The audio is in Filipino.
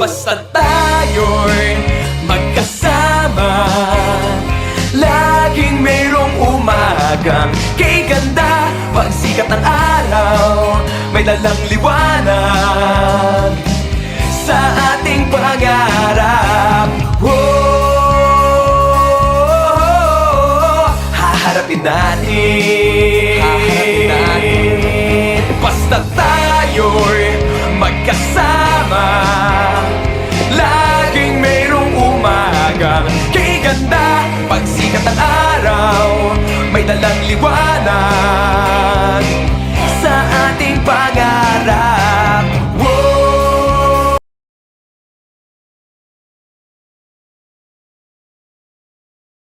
Basta tayo'y magkasama, laging mayroong umagang kay ganda. Pag sikat ng araw, may dalang liwanag sa ating pangarap. Haharapin natin, basta tayo'y magkasama, laging mayroong umagang kay ganda. Pag sikat ng araw, may dalang liwanag